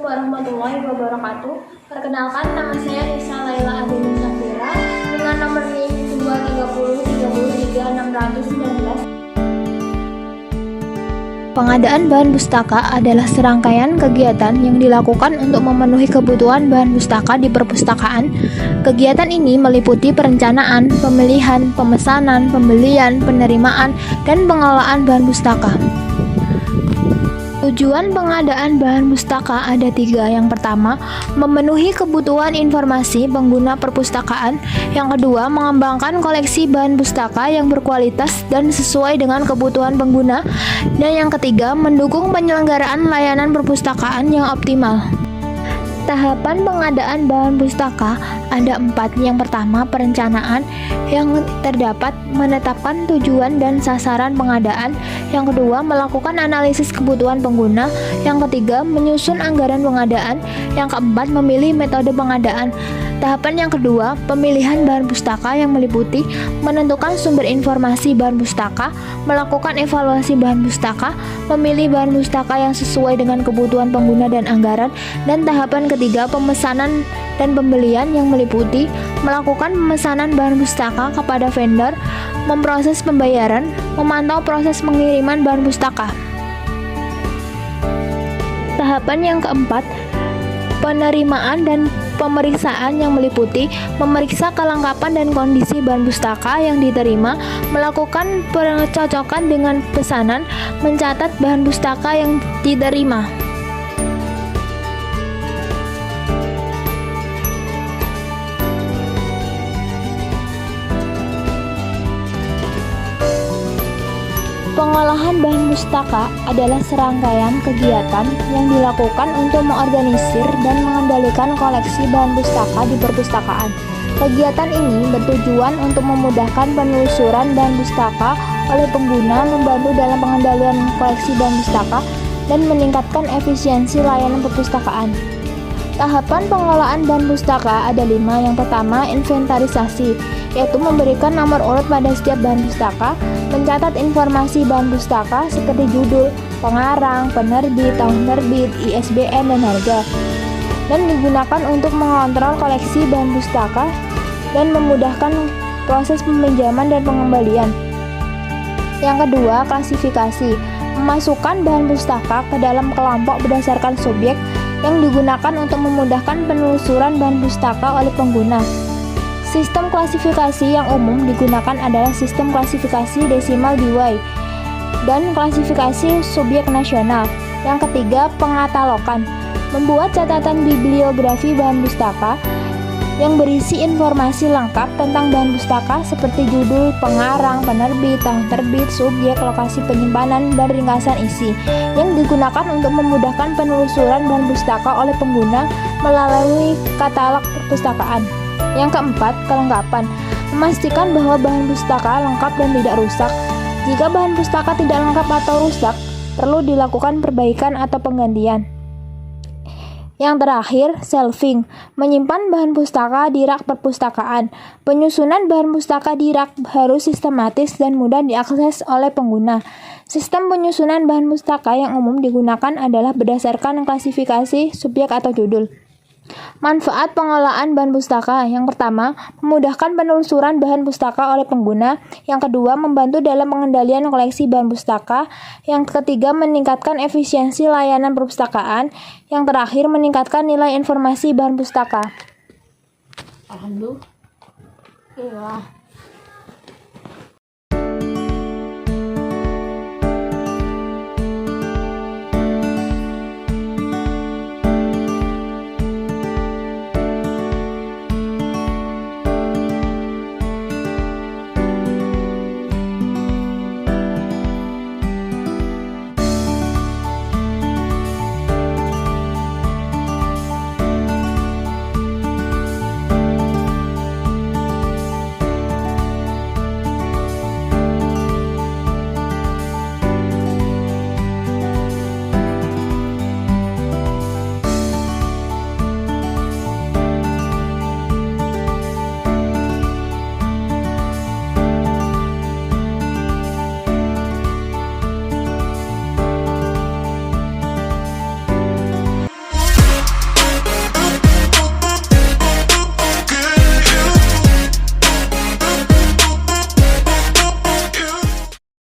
warahmatullahi wabarakatuh. Perkenalkan, nama saya Nisa Laila Adeni Safira dengan nomor NIM 230303619. Pengadaan bahan pustaka adalah serangkaian kegiatan yang dilakukan untuk memenuhi kebutuhan bahan pustaka di perpustakaan. Kegiatan ini meliputi perencanaan, pemilihan, pemesanan, pembelian, penerimaan, dan pengelolaan bahan pustaka. Tujuan pengadaan bahan pustaka ada 3. Yang pertama, memenuhi kebutuhan informasi pengguna perpustakaan. Yang kedua, mengembangkan koleksi bahan pustaka yang berkualitas dan sesuai dengan kebutuhan pengguna. Dan yang ketiga, mendukung penyelenggaraan layanan perpustakaan yang optimal. Tahapan pengadaan bahan pustaka ada 4. Yang pertama, perencanaan, yang terdapat menetapkan tujuan dan sasaran pengadaan. Yang kedua, melakukan analisis kebutuhan pengguna. Yang ketiga, menyusun anggaran pengadaan. Yang keempat, memilih metode pengadaan. Tahapan yang kedua, pemilihan bahan pustaka yang meliputi menentukan sumber informasi bahan pustaka, melakukan evaluasi bahan pustaka, memilih bahan pustaka yang sesuai dengan kebutuhan pengguna dan anggaran, dan tahapan ketiga, pemesanan dan pembelian yang meliputi melakukan pemesanan bahan pustaka kepada vendor, memproses pembayaran, memantau proses pengiriman bahan pustaka. Tahapan yang keempat, penerimaan dan pemeriksaan yang meliputi memeriksa kelengkapan dan kondisi bahan pustaka yang diterima, melakukan pencocokan dengan pesanan, mencatat bahan pustaka yang diterima. Pengolahan bahan pustaka adalah serangkaian kegiatan yang dilakukan untuk mengorganisir dan mengendalikan koleksi bahan pustaka di perpustakaan. Kegiatan ini bertujuan untuk memudahkan penelusuran bahan pustaka oleh pengguna, membantu dalam pengendalian koleksi bahan pustaka, dan meningkatkan efisiensi layanan perpustakaan. Tahapan pengelolaan bahan pustaka ada 5. Yang pertama, inventarisasi, yaitu memberikan nomor urut pada setiap bahan pustaka, mencatat informasi bahan pustaka seperti judul, pengarang, penerbit, tahun terbit, ISBN, dan harga, dan digunakan untuk mengontrol koleksi bahan pustaka dan memudahkan proses peminjaman dan pengembalian. Yang kedua, klasifikasi, memasukkan bahan pustaka ke dalam kelompok berdasarkan subjek yang digunakan untuk memudahkan penelusuran bahan pustaka oleh pengguna. Sistem klasifikasi yang umum digunakan adalah sistem klasifikasi desimal Dewey dan klasifikasi subjek nasional. Yang ketiga, pengatalogan, membuat catatan bibliografi bahan pustaka yang berisi informasi lengkap tentang bahan pustaka seperti judul, pengarang, penerbit, tahun terbit, subjek, lokasi penyimpanan, dan ringkasan isi, yang digunakan untuk memudahkan penelusuran bahan pustaka oleh pengguna melalui katalog perpustakaan. Yang keempat, kelengkapan, memastikan bahwa bahan pustaka lengkap dan tidak rusak. Jika bahan pustaka tidak lengkap atau rusak, perlu dilakukan perbaikan atau penggantian. Yang terakhir, shelving, menyimpan bahan pustaka di rak perpustakaan. Penyusunan bahan pustaka di rak harus sistematis dan mudah diakses oleh pengguna. Sistem penyusunan bahan pustaka yang umum digunakan adalah berdasarkan klasifikasi subjek atau judul. Manfaat pengelolaan bahan pustaka. Yang pertama, memudahkan penelusuran bahan pustaka oleh pengguna. Yang kedua, membantu dalam pengendalian koleksi bahan pustaka. Yang ketiga, meningkatkan efisiensi layanan perpustakaan. Yang terakhir, meningkatkan nilai informasi bahan pustaka. Alhamdulillah.